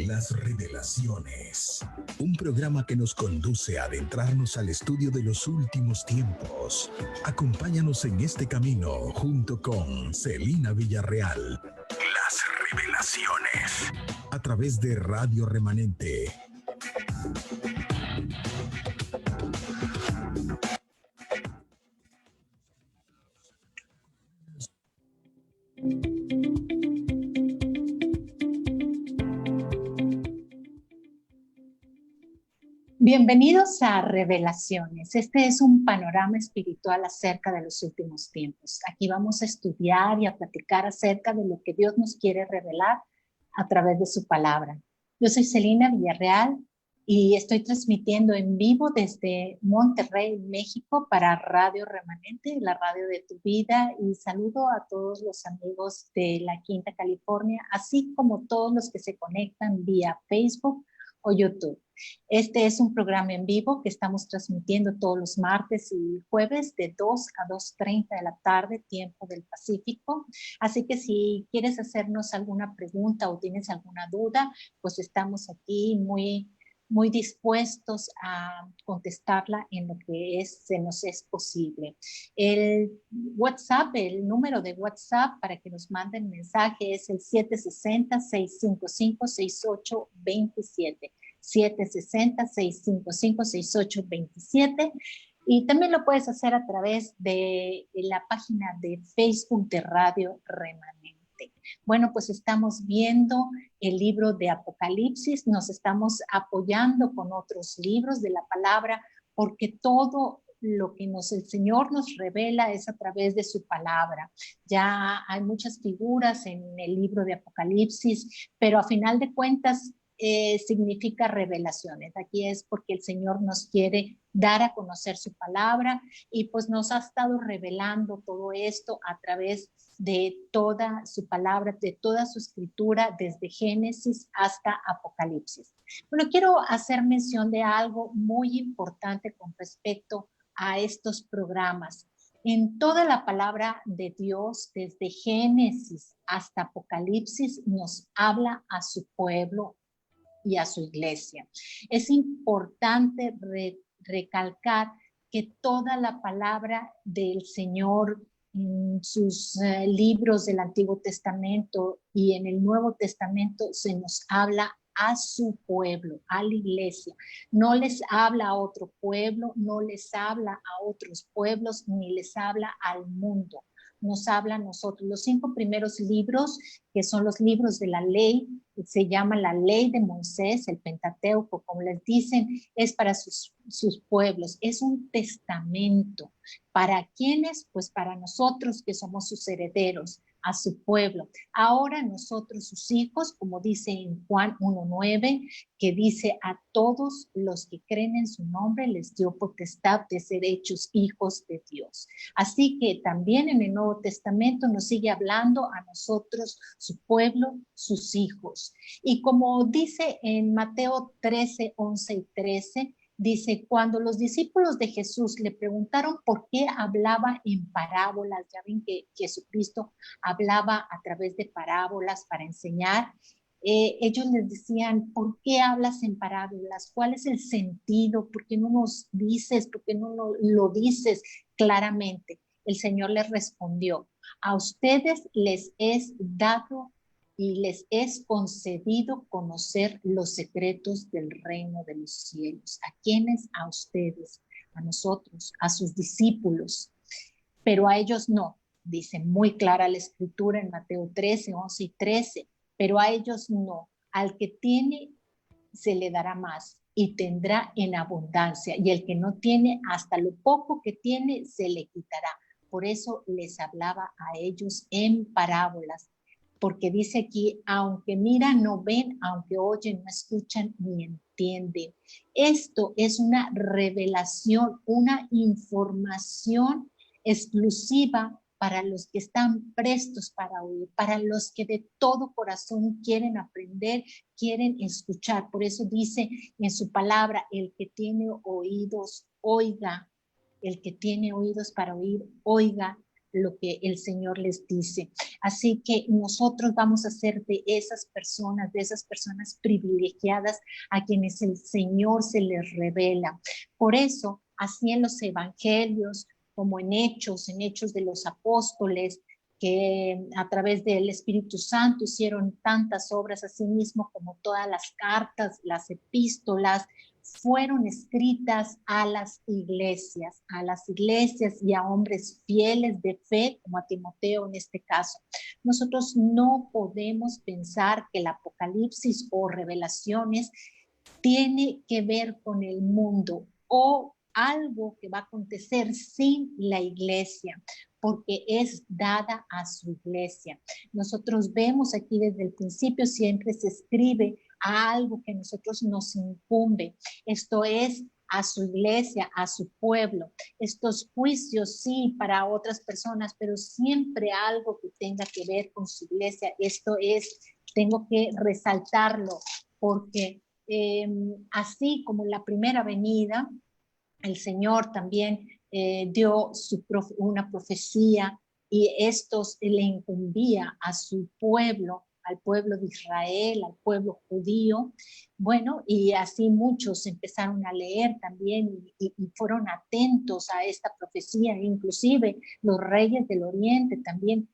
Las Revelaciones, un programa que nos conduce a adentrarnos al estudio de los últimos tiempos. Acompáñanos en este camino junto con Celina Villarreal. Las Revelaciones, a través de Radio Remanente. Bienvenidos a Revelaciones. Este es un panorama espiritual acerca de los últimos tiempos. Aquí vamos a estudiar y a platicar acerca de lo que Dios nos quiere revelar a través de su palabra. Yo soy Celina Villarreal y estoy transmitiendo en vivo desde Monterrey, México, para Radio Remanente, la radio de tu vida, y saludo a todos los amigos de la Quinta California, así como todos los que se conectan vía Facebook o YouTube. Este es un programa en vivo que estamos transmitiendo todos los martes y jueves de 2 a 2:30 de la tarde, tiempo del Pacífico. Así que si quieres hacernos alguna pregunta o tienes alguna duda, pues estamos aquí muy dispuestos a contestarla en lo que se nos es posible. El WhatsApp, el número de WhatsApp para que nos manden mensaje es el 760-655-6827. 760-655-6827. Y también lo puedes hacer a través de la página de Facebook de Radio Remanente. Bueno, pues estamos viendo el libro de Apocalipsis, nos estamos apoyando con otros libros de la palabra, porque todo lo que el Señor nos revela es a través de su palabra. Ya hay muchas figuras en el libro de Apocalipsis, pero a final de cuentas significa revelaciones. Aquí es porque el Señor nos quiere dar a conocer su palabra y pues nos ha estado revelando todo esto a través de toda su palabra, de toda su escritura, desde Génesis hasta Apocalipsis. Bueno, quiero hacer mención de algo muy importante con respecto a estos programas. En toda la palabra de Dios, desde Génesis hasta Apocalipsis, nos habla a su pueblo y a su iglesia. Es importante recalcar que toda la palabra del Señor en sus libros del Antiguo Testamento y en el Nuevo Testamento se nos habla a su pueblo, a la iglesia. No les habla a otro pueblo, no les habla a otros pueblos, ni les habla al mundo. Nos habla a nosotros. Los 5 primeros libros, que son los libros de la ley, se llama la ley de Moisés, el Pentateuco, como les dicen, es para sus pueblos. Es un testamento. ¿Para quiénes? Pues para nosotros que somos sus herederos, a su pueblo. Ahora nosotros, sus hijos, como dice en Juan 1:9, que dice: a todos los que creen en su nombre les dio potestad de ser hechos hijos de Dios. Así que también en el Nuevo Testamento nos sigue hablando a nosotros, su pueblo, sus hijos. Y como dice en Mateo 13, 11 y 13, dice: cuando los discípulos de Jesús le preguntaron por qué hablaba en parábolas, ya ven que Jesucristo hablaba a través de parábolas para enseñar, ellos les decían: ¿por qué hablas en parábolas? ¿Cuál es el sentido? ¿Por qué no nos dices? ¿Por qué no lo dices claramente? El Señor les respondió: a ustedes les es dado y les es concedido conocer los secretos del reino de los cielos. ¿A quiénes? A ustedes, a nosotros, a sus discípulos. Pero a ellos no. Dice muy clara la escritura en Mateo 13, 11 y 13. Pero a ellos no. Al que tiene, se le dará más y tendrá en abundancia. Y el que no tiene, hasta lo poco que tiene, se le quitará. Por eso les hablaba a ellos en parábolas. Porque dice aquí: aunque miran, no ven, aunque oyen, no escuchan ni entienden. Esto es una revelación, una información exclusiva para los que están prestos para oír, para los que de todo corazón quieren aprender, quieren escuchar. Por eso dice en su palabra: el que tiene oídos, oiga. El que tiene oídos para oír, oiga lo que el Señor les dice. Así que nosotros vamos a ser de esas personas privilegiadas a quienes el Señor se les revela. Por eso, así en los evangelios, como en Hechos de los apóstoles, que a través del Espíritu Santo hicieron tantas obras, así mismo como todas las cartas, las epístolas, fueron escritas a las iglesias y a hombres fieles de fe, como a Timoteo en este caso. Nosotros no podemos pensar que el Apocalipsis o Revelaciones tiene que ver con el mundo o algo que va a acontecer sin la iglesia, porque es dada a su iglesia. Nosotros vemos aquí desde el principio siempre se escribe a algo que a nosotros nos incumbe. Esto es a su iglesia, a su pueblo. Estos juicios sí para otras personas, pero siempre algo que tenga que ver con su iglesia. Esto es, tengo que resaltarlo porque así como en la primera venida, el Señor también dio una profecía y estos le incumbía a su pueblo, al pueblo de Israel, al pueblo judío. Bueno, y así muchos empezaron a leer también y fueron atentos a esta profecía, inclusive los reyes del Oriente también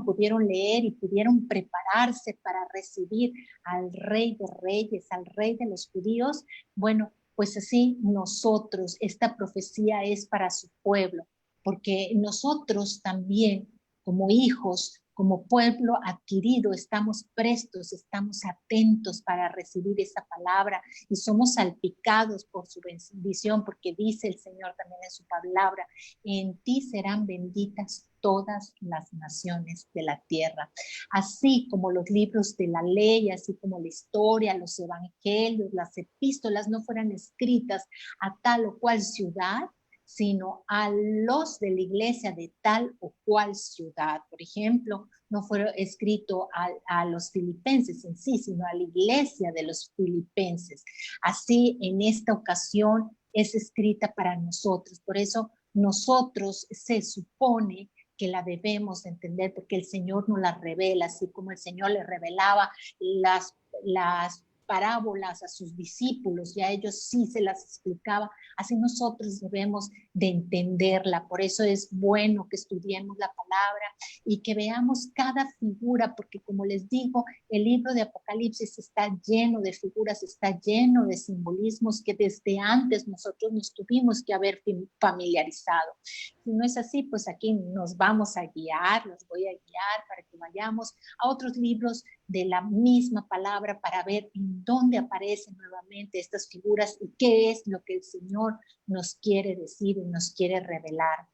pudieron leer y pudieron prepararse para recibir al Rey de Reyes, al Rey de los judíos. Bueno, pues así nosotros, esta profecía es para su pueblo, porque nosotros también como hijos, como pueblo adquirido, estamos prestos, estamos atentos para recibir esa palabra y somos salpicados por su bendición, porque dice el Señor también en su palabra, en ti serán benditas todas las naciones de la tierra. Así como los libros de la ley, así como la historia, los evangelios, las epístolas no fueran escritas a tal o cual ciudad, sino a los de la iglesia de tal o cual ciudad. Por ejemplo, no fue escrito a los filipenses en sí, sino a la iglesia de los filipenses. Así, en esta ocasión es escrita para nosotros. Por eso, nosotros se supone que la debemos entender porque el Señor nos la revela, así como el Señor le revelaba las parábolas a sus discípulos y a ellos sí se las explicaba, así nosotros debemos de entenderla. Por eso es bueno que estudiemos la palabra y que veamos cada figura, porque como les digo, el libro de Apocalipsis está lleno de figuras, está lleno de simbolismos que desde antes nosotros nos tuvimos que haber familiarizado. Si no es así, pues aquí nos vamos a guiar, los voy a guiar para que vayamos a otros libros de la misma palabra para ver en dónde aparecen nuevamente estas figuras y qué es lo que el Señor nos quiere decir y nos quiere revelar.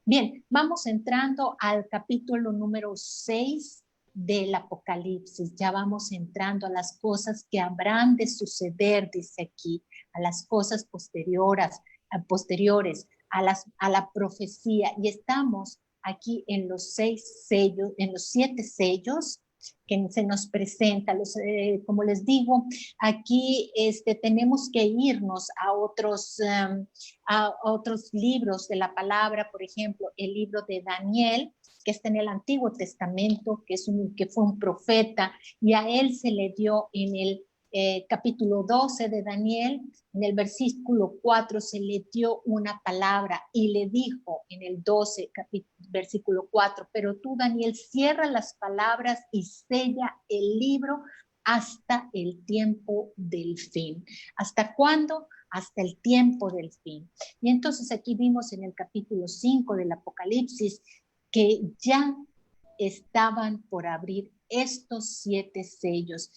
Bien, vamos entrando al capítulo número 6 del Apocalipsis. Ya vamos entrando a las cosas que habrán de suceder, dice aquí, a las cosas posteriores, a la profecía. Y estamos aquí en los 6 sellos, en los 7 sellos que se nos presenta. Como les digo, aquí tenemos que irnos a otros libros de la palabra, por ejemplo, el libro de Daniel, que está en el Antiguo Testamento, que fue un profeta, y a él se le dio en el capítulo 12 de Daniel, en el versículo 4 se le dio una palabra y le dijo en el 12, versículo 4, pero tú, Daniel, cierra las palabras y sella el libro hasta el tiempo del fin. ¿Hasta cuándo? Hasta el tiempo del fin. Y entonces aquí vimos en el capítulo 5 del Apocalipsis que ya estaban por abrir estos 7 sellos.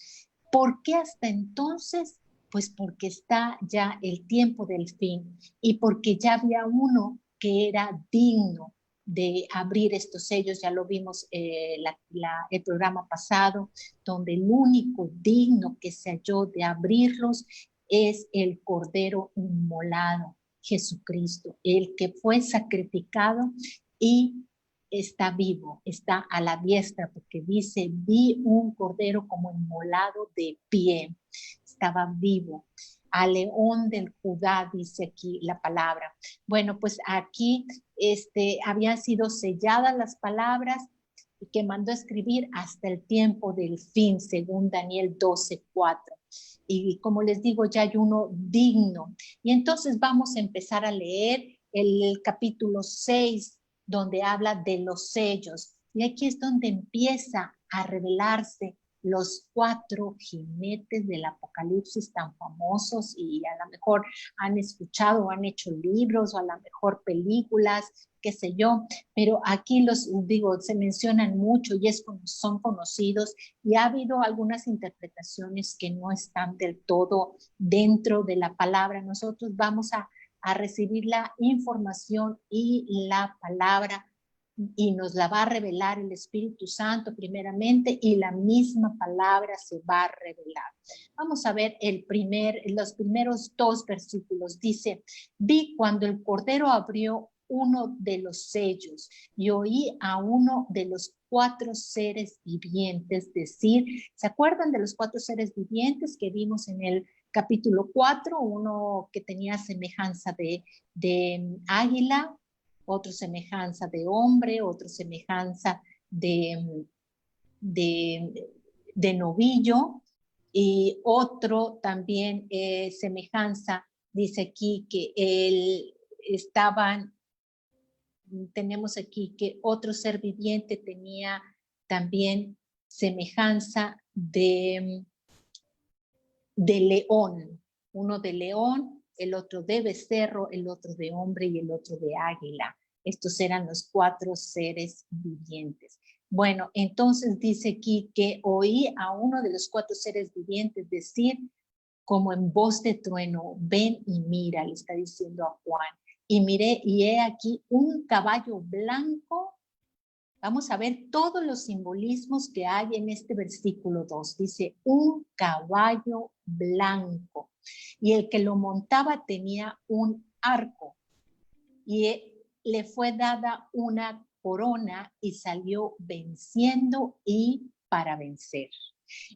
¿Por qué hasta entonces? Pues porque está ya el tiempo del fin y porque ya había uno que era digno de abrir estos sellos. Ya lo vimos el programa pasado, donde el único digno que se halló de abrirlos es el Cordero inmolado, Jesucristo, el que fue sacrificado y está vivo, está a la diestra, porque dice, vi un cordero como inmolado de pie, estaba vivo. al león del Judá, dice aquí la palabra. Bueno, pues aquí habían sido selladas las palabras que mandó escribir hasta el tiempo del fin, según Daniel 12:4. Y como les digo, ya hay uno digno. Y entonces vamos a empezar a leer el capítulo 6, donde habla de los sellos. Y aquí es donde empieza a revelarse los 4 jinetes del Apocalipsis tan famosos, y a lo mejor han escuchado o han hecho libros o a lo mejor películas, qué sé yo, pero aquí los digo, se mencionan mucho y son conocidos, y ha habido algunas interpretaciones que no están del todo dentro de la palabra. Nosotros vamos a recibir la información y la palabra, y nos la va a revelar el Espíritu Santo primeramente, y la misma palabra se va a revelar. Vamos a ver los primeros 2 versículos. Dice: vi cuando el Cordero abrió uno de los sellos y oí a uno de los 4 seres vivientes decir, ¿se acuerdan de los 4 seres vivientes que vimos en el capítulo 4? Uno que tenía semejanza de águila, otro semejanza de hombre, otro semejanza de novillo, y otro también semejanza, dice aquí que tenemos aquí que otro ser viviente tenía también semejanza de león, uno de león, el otro de becerro, el otro de hombre y el otro de águila. Estos eran los 4 seres vivientes. Bueno, entonces dice aquí que oí a uno de los 4 seres vivientes decir, como en voz de trueno, ven y mira, le está diciendo a Juan. Y miré, y he aquí un caballo blanco. Vamos a ver todos los simbolismos que hay en este versículo 2. Dice, un caballo blanco. Y el que lo montaba tenía un arco. Y le fue dada una corona y salió venciendo y para vencer.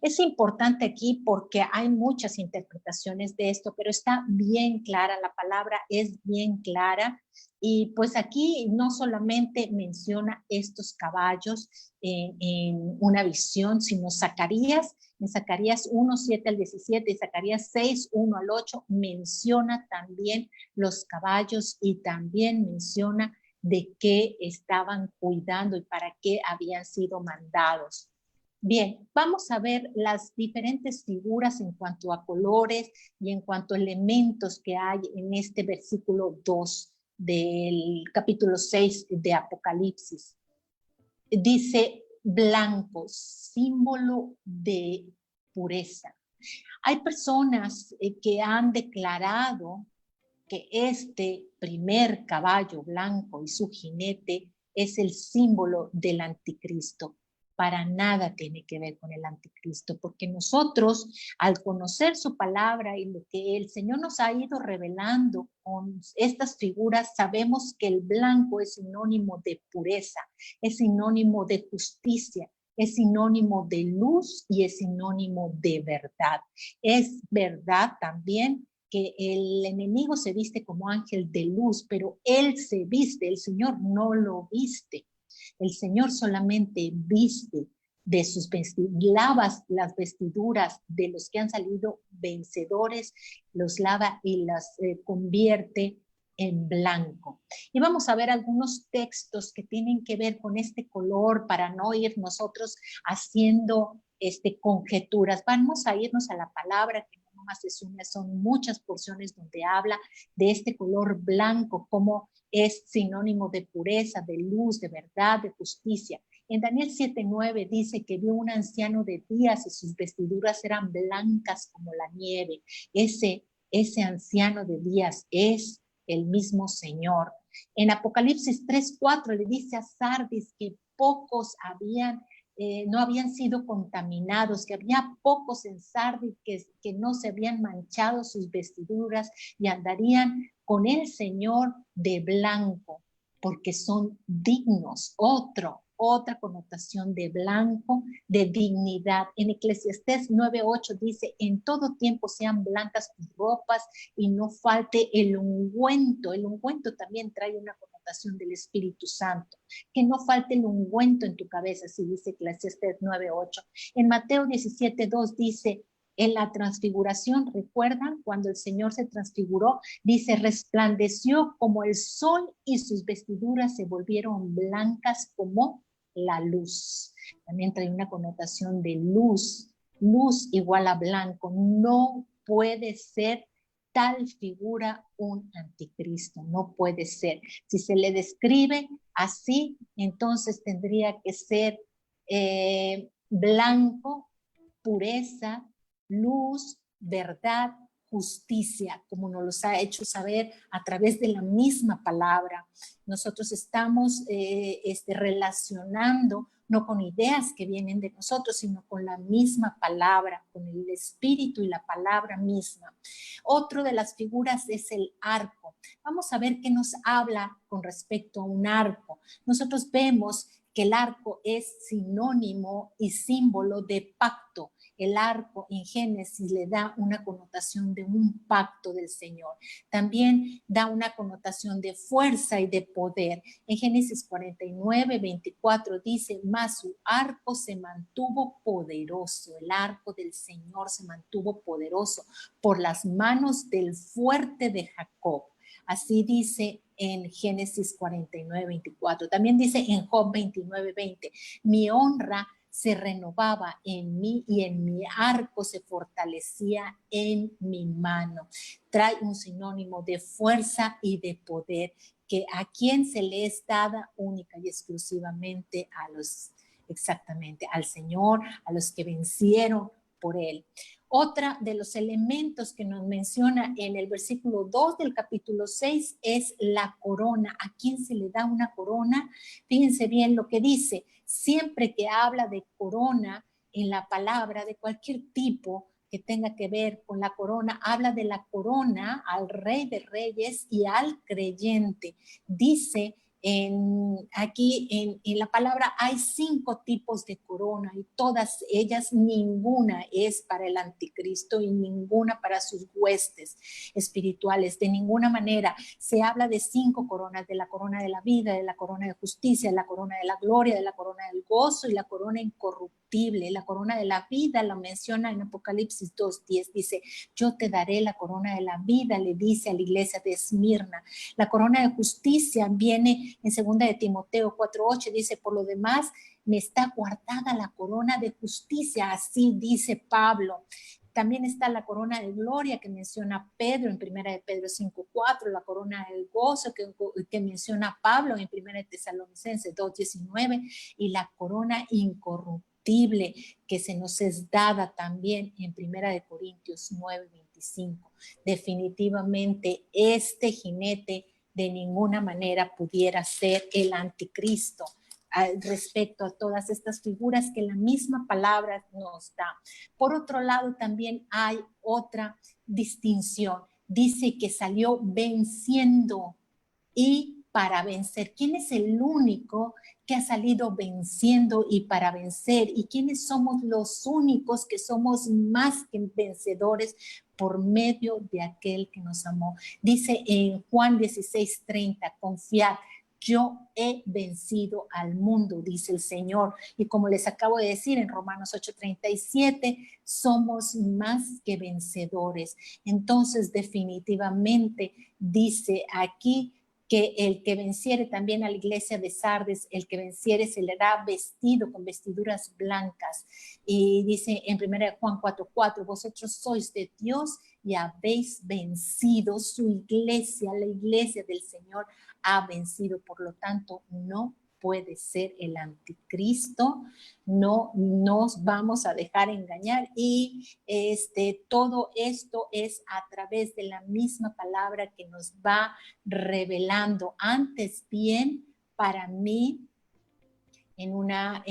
Es importante aquí porque hay muchas interpretaciones de esto, pero está bien clara, la palabra es bien clara. Y pues aquí no solamente menciona estos caballos en una visión, sino en Zacarías 1, 7 al 17 y Zacarías 6, 1 al 8, menciona también los caballos, y también menciona de qué estaban cuidando y para qué habían sido mandados. Bien, vamos a ver las diferentes figuras en cuanto a colores y en cuanto a elementos que hay en este versículo 2 del capítulo 6 de Apocalipsis. Dice blanco, símbolo de pureza. Hay personas que han declarado que este primer caballo blanco y su jinete es el símbolo del anticristo. Para nada tiene que ver con el anticristo, porque nosotros, al conocer su palabra y lo que el Señor nos ha ido revelando con estas figuras, sabemos que el blanco es sinónimo de pureza, es sinónimo de justicia, es sinónimo de luz y es sinónimo de verdad. Es verdad también que el enemigo se viste como ángel de luz, pero él se viste, el Señor no lo viste. El Señor solamente viste de sus vestiduras, las vestiduras de los que han salido vencedores, los lava y las convierte en blanco. Y vamos a ver algunos textos que tienen que ver con este color para no ir nosotros haciendo conjeturas. Vamos a irnos a la palabra, que no nomás es una, son muchas porciones donde habla de este color blanco, como es sinónimo de pureza, de luz, de verdad, de justicia. En Daniel 7:9 dice que vio un anciano de días y sus vestiduras eran blancas como la nieve. Ese anciano de días es el mismo Señor. En Apocalipsis 3:4 le dice a Sardis que pocos no habían sido contaminados, que había pocos en Sardis que no se habían manchado sus vestiduras y andarían con el Señor de blanco, porque son dignos. Otro otra connotación de blanco, de dignidad. En Eclesiastés 9:8 dice, en todo tiempo sean blancas tus ropas y no falte el ungüento. El ungüento también trae una connotación del Espíritu Santo. Que no falte el ungüento en tu cabeza, así dice Eclesiastés 9:8. En Mateo 17:2 dice, en la transfiguración, ¿recuerdan? Cuando el Señor se transfiguró, dice, resplandeció como el sol y sus vestiduras se volvieron blancas como la luz. También trae una connotación de luz. Luz igual a blanco. No puede ser tal figura un anticristo. No puede ser. Si se le describe así, entonces tendría que ser blanco, pureza, luz, verdad, justicia, como nos los ha hecho saber a través de la misma palabra. Nosotros estamos relacionando no con ideas que vienen de nosotros, sino con la misma palabra, con el espíritu y la palabra misma. Otro de las figuras es el arco. Vamos a ver qué nos habla con respecto a un arco. Nosotros vemos que el arco es sinónimo y símbolo de pacto. El arco en Génesis le da una connotación de un pacto del Señor. También da una connotación de fuerza y de poder. En Génesis 49:24 dice, mas su arco se mantuvo poderoso. El arco del Señor se mantuvo poderoso por las manos del fuerte de Jacob. Así dice en Génesis 49:24. También dice en Job 29:20, mi honra se renovaba en mí y en mi arco se fortalecía en mi mano. Trae un sinónimo de fuerza y de poder que a quien se le es dada única y exclusivamente exactamente al Señor, a los que vencieron por él. Otra de los elementos que nos menciona en el versículo 2 del capítulo 6 es la corona. ¿A quién se le da una corona? Fíjense bien lo que dice. Siempre que habla de corona en la palabra, de cualquier tipo que tenga que ver con la corona, habla de la corona al Rey de Reyes y al creyente. Dice aquí en la palabra hay 5 tipos de corona y todas ellas, ninguna es para el anticristo y ninguna para sus huestes espirituales. De ninguna manera se habla de 5 coronas, de la corona de la vida, de la corona de justicia, de la corona de la gloria, de la corona del gozo y la corona incorruptible. La corona de la vida la menciona en Apocalipsis 2:10, dice, yo te daré la corona de la vida, le dice a la iglesia de Esmirna. La corona de justicia viene en 2 de Timoteo 4:8, dice, por lo demás me está guardada la corona de justicia, así dice Pablo. También está la corona de gloria que menciona Pedro en 1 de Pedro 5:4, la corona del gozo que menciona Pablo en 1 de Tesalonicenses 2:19 y la corona incorruptible que se nos es dada también en 1 de Corintios 9:25. Definitivamente este jinete de ninguna manera pudiera ser el anticristo respecto a todas estas figuras que la misma palabra nos da. Por otro lado, también hay otra distinción. Dice que salió venciendo y para vencer. ¿Quién es el único que ha salido venciendo y para vencer? ¿Y quiénes somos los únicos que somos más que vencedores por medio de aquel que nos amó? Dice en Juan 16:30, confiad, yo he vencido al mundo, dice el Señor. Y como les acabo de decir en Romanos 8:37, somos más que vencedores. Entonces, definitivamente, dice aquí que el que venciere, también a la iglesia de Sardes, el que venciere se le hará vestido con vestiduras blancas. Y dice en 1 Juan 4:4, vosotros sois de Dios y habéis vencido. Su iglesia, la iglesia del Señor, ha vencido. Por lo tanto, no puede ser el anticristo, no nos vamos a dejar engañar y todo esto es a través de la misma palabra que nos va revelando. Antes bien, para mí, en una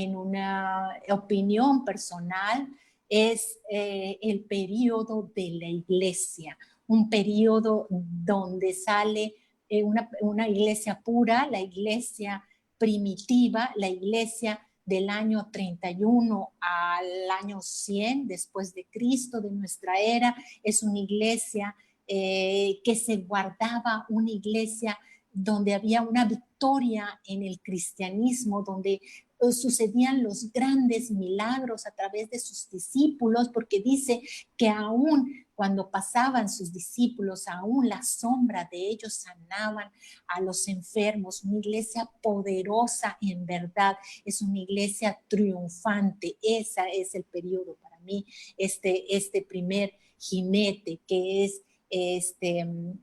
opinión personal, es el periodo de la iglesia, un periodo donde sale una iglesia pura, la iglesia primitiva, la iglesia del año 31 al año 100 después de Cristo, de nuestra era, es una iglesia que se guardaba, una iglesia donde había una victoria en el cristianismo, donde sucedían los grandes milagros a través de sus discípulos, porque dice que aún cuando pasaban sus discípulos, aún la sombra de ellos sanaban a los enfermos. Una iglesia poderosa en verdad, es una iglesia triunfante. Ese es el periodo para mí, este primer jinete, que es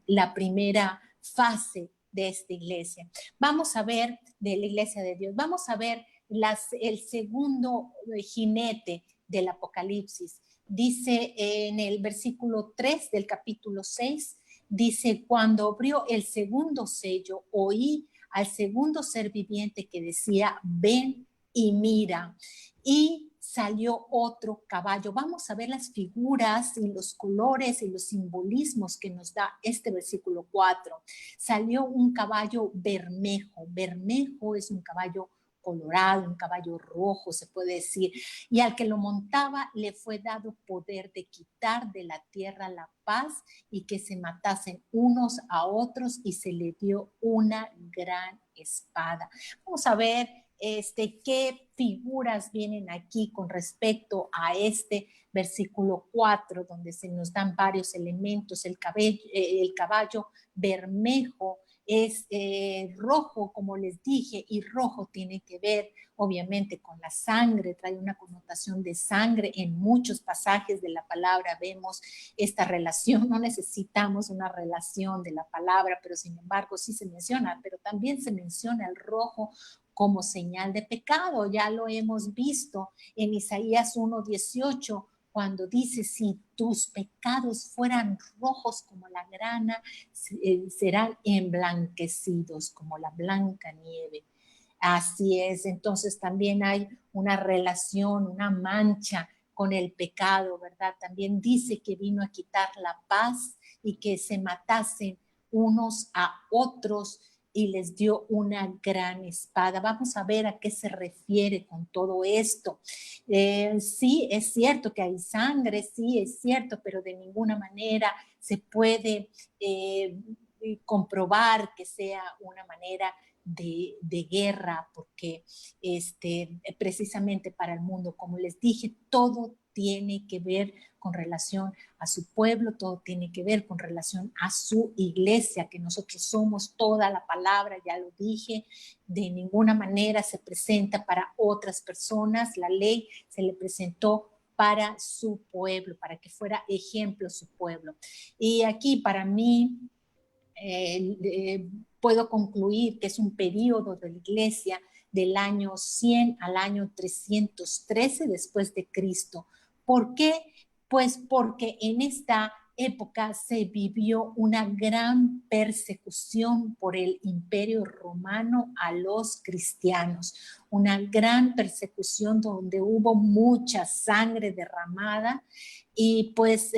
la primera fase de esta iglesia. Vamos a ver de la iglesia de Dios, vamos a ver el segundo jinete del Apocalipsis. Dice en el versículo 3 del capítulo 6, dice, cuando abrió el segundo sello, oí al segundo ser viviente que decía, ven y mira. Y salió otro caballo. Vamos a ver las figuras y los colores y los simbolismos que nos da este versículo 4. Salió un caballo bermejo. Bermejo es un caballo colorado, un caballo rojo, se puede decir, y al que lo montaba le fue dado poder de quitar de la tierra la paz y que se matasen unos a otros, y se le dio una gran espada. Vamos a ver qué figuras vienen aquí con respecto a este versículo 4, donde se nos dan varios elementos. El caballo bermejo es rojo, como les dije, y rojo tiene que ver obviamente con la sangre, trae una connotación de sangre. En muchos pasajes de la palabra vemos esta relación, no necesitamos una relación de la palabra, pero sin embargo sí se menciona, pero también se menciona el rojo como señal de pecado. Ya lo hemos visto en Isaías 1:18, cuando dice, si tus pecados fueran rojos como la grana, serán emblanquecidos como la blanca nieve. Así es, entonces también hay una relación, una mancha con el pecado, ¿verdad? También dice que vino a quitar la paz y que se matasen unos a otros, y les dio una gran espada. Vamos a ver a qué se refiere con todo esto. Sí, es cierto que hay sangre, sí, es cierto, pero de ninguna manera se puede comprobar que sea una manera de guerra, porque precisamente para el mundo, como les dije, todo tiene que ver con relación a su pueblo, todo tiene que ver con relación a su iglesia, que nosotros somos toda la palabra, ya lo dije, de ninguna manera se presenta para otras personas. La ley se le presentó para su pueblo, para que fuera ejemplo su pueblo. Y aquí para mí puedo concluir que es un periodo de la iglesia del año 100 al año 313 después de Cristo. ¿Por qué? Pues porque en esta época se vivió una gran persecución por el Imperio Romano a los cristianos, una gran persecución donde hubo mucha sangre derramada, y pues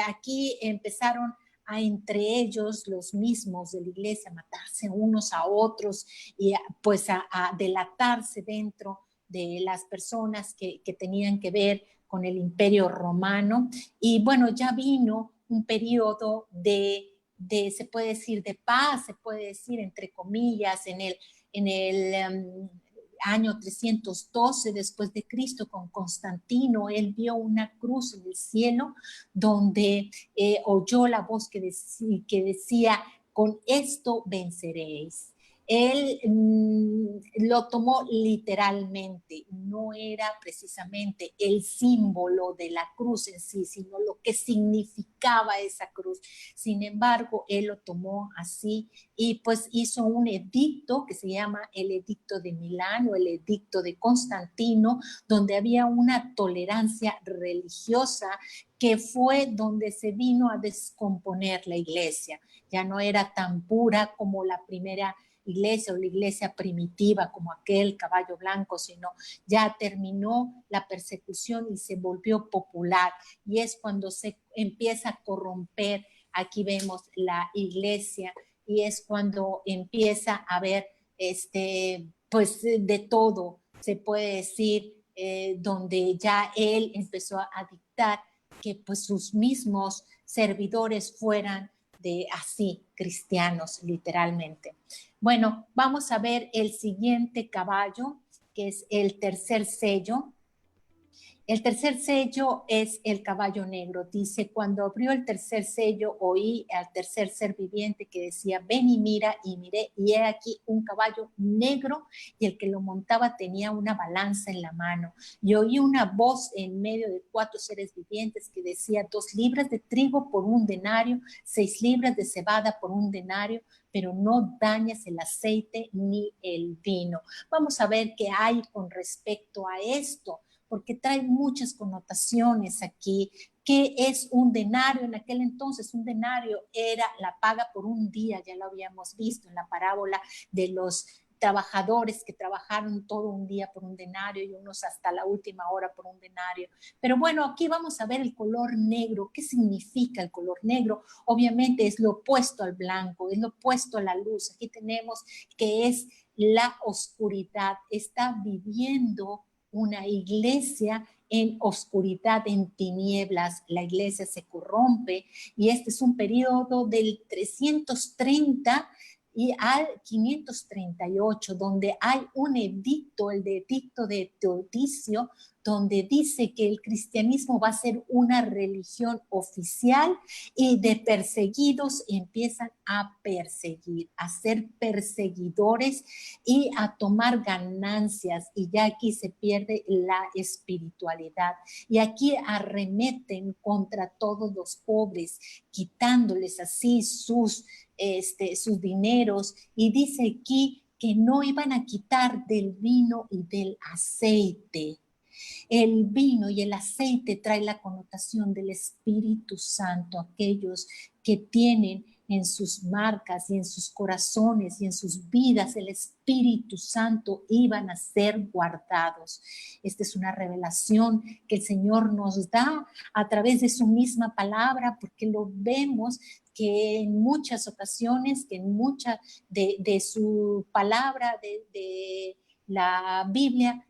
aquí empezaron a entre ellos los mismos de la iglesia matarse unos a otros, y pues a delatarse dentro de las personas que tenían que ver con el Imperio Romano. Y bueno, ya vino un periodo se puede decir, de paz, se puede decir entre comillas, en el año 312 después de Cristo, con Constantino. Él vio una cruz en el cielo donde oyó la voz que decía, con esto venceréis. Él lo tomó literalmente, no era precisamente el símbolo de la cruz en sí, sino lo que significaba esa cruz. Sin embargo, él lo tomó así, y pues hizo un edicto que se llama el Edicto de Milán o el Edicto de Constantino, donde había una tolerancia religiosa, que fue donde se vino a descomponer la iglesia. Ya no era tan pura como la primera iglesia o la iglesia primitiva, como aquel caballo blanco, sino ya terminó la persecución y se volvió popular, y es cuando se empieza a corromper. Aquí vemos la iglesia, y es cuando empieza a haber pues de todo, se puede decir, donde ya él empezó a dictar que pues sus mismos servidores fueran de así, cristianos, literalmente. Bueno, vamos a ver el siguiente caballo, que es el tercer sello. El tercer sello es el caballo negro. Dice, cuando abrió el tercer sello, oí al tercer ser viviente que decía, ven y mira, y miré, y he aquí un caballo negro, y el que lo montaba tenía una balanza en la mano. Y oí una voz en medio de 4 seres vivientes que decía, 2 libras de trigo por 1 denario, 6 libras de cebada por 1 denario, pero no dañes el aceite ni el vino. Vamos a ver qué hay con respecto a esto, porque trae muchas connotaciones aquí. ¿Qué es un denario? En aquel entonces un denario era la paga por un día, ya lo habíamos visto en la parábola de los trabajadores que trabajaron todo un día por un denario y unos hasta la última hora por un denario. Pero bueno, aquí vamos a ver el color negro. ¿Qué significa el color negro? Obviamente es lo opuesto al blanco, es lo opuesto a la luz. Aquí tenemos que es la oscuridad. Está viviendo una iglesia en oscuridad, en tinieblas. La iglesia se corrompe y este es un periodo del 330 y al 538, donde hay un edicto, el edicto de Teodicio, donde dice que el cristianismo va a ser una religión oficial y de perseguidos empiezan a perseguir, a ser perseguidores y a tomar ganancias, y ya aquí se pierde la espiritualidad. Y aquí arremeten contra todos los pobres, quitándoles así sus dineros, y dice aquí que no iban a quitar del vino y del aceite. El vino y el aceite trae la connotación del Espíritu Santo, aquellos que tienen en sus marcas y en sus corazones y en sus vidas el Espíritu Santo iban a ser guardados. Esta es una revelación que el Señor nos da a través de su misma palabra, porque lo vemos que en muchas ocasiones, que en mucha de su palabra, de la Biblia,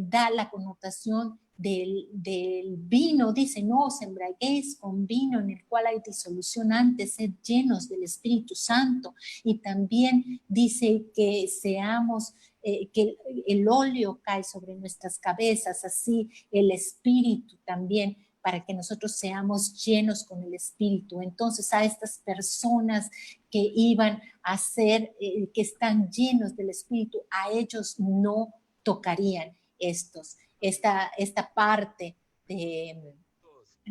da la connotación del vino. Dice, no os embriaguéis con vino en el cual hay disolución, antes sed llenos del Espíritu Santo. Y también dice que seamos, que el óleo cae sobre nuestras cabezas, así el Espíritu también, para que nosotros seamos llenos con el Espíritu. Entonces a estas personas que iban a ser, que están llenos del Espíritu, a ellos no tocarían esta parte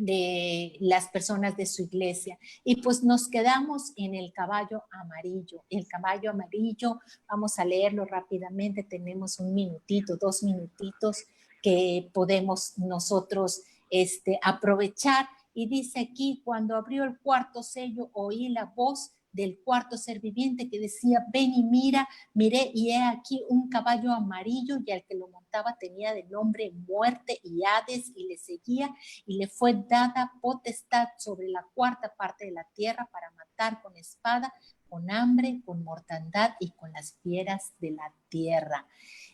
de las personas de su iglesia. Y pues nos quedamos en el caballo amarillo. El caballo amarillo, vamos a leerlo rápidamente, tenemos 1 minutito, 2 minutitos que podemos nosotros aprovechar. Y dice aquí, cuando abrió el 4º sello, oí la voz del 4º ser viviente que decía, ven y mira, miré y he aquí un caballo amarillo, y al que lo montaba tenía de nombre Muerte y Hades, y le seguía, y le fue dada potestad sobre la 4ª parte de la tierra para matar con espada, con hambre, con mortandad y con las fieras de la tierra.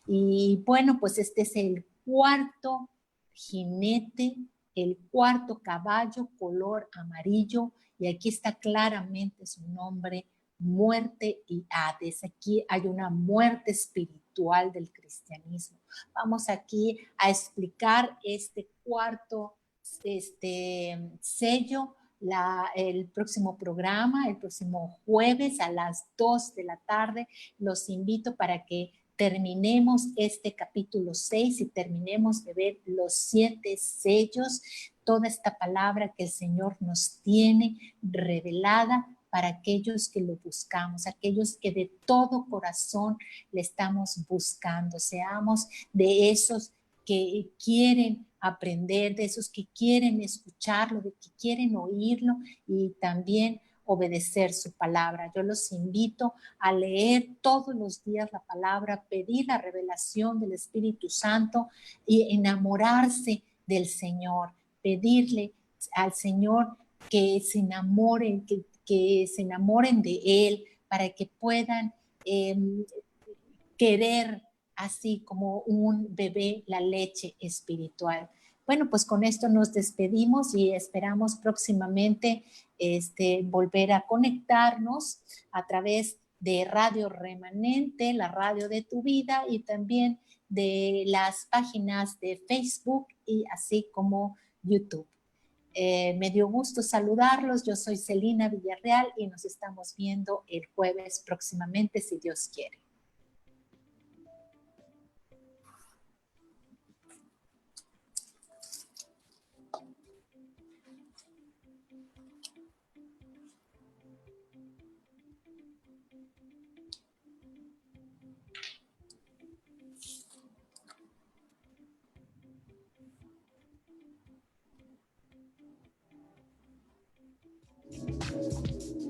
Y bueno, pues este es el 4º jinete, el 4º caballo color amarillo, y aquí está claramente su nombre, Muerte y Hades. Aquí hay una muerte espiritual del cristianismo. Vamos aquí a explicar este 4º sello el próximo programa, el próximo jueves a las 2 de la tarde. Los invito para que terminemos este capítulo 6 y terminemos de ver los 7 sellos, toda esta palabra que el Señor nos tiene revelada para aquellos que lo buscamos, aquellos que de todo corazón le estamos buscando. Seamos de esos que quieren aprender, de esos que quieren escucharlo, de que quieren oírlo y también obedecer su palabra. Yo los invito a leer todos los días la palabra, pedir la revelación del Espíritu Santo y enamorarse del Señor, pedirle al Señor que se enamoren, que se enamoren de Él, para que puedan querer así como un bebé la leche espiritual. Bueno, pues con esto nos despedimos y esperamos próximamente volver a conectarnos a través de Radio Remanente, la radio de tu vida, y también de las páginas de Facebook y así como YouTube. Me dio gusto saludarlos. Yo soy Celina Villarreal y nos estamos viendo el jueves próximamente, si Dios quiere.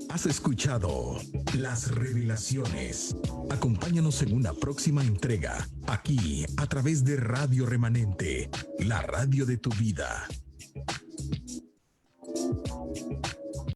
Has escuchado Las Revelaciones. Acompáñanos en una próxima entrega, aquí a través de Radio Remanente, la radio de tu vida.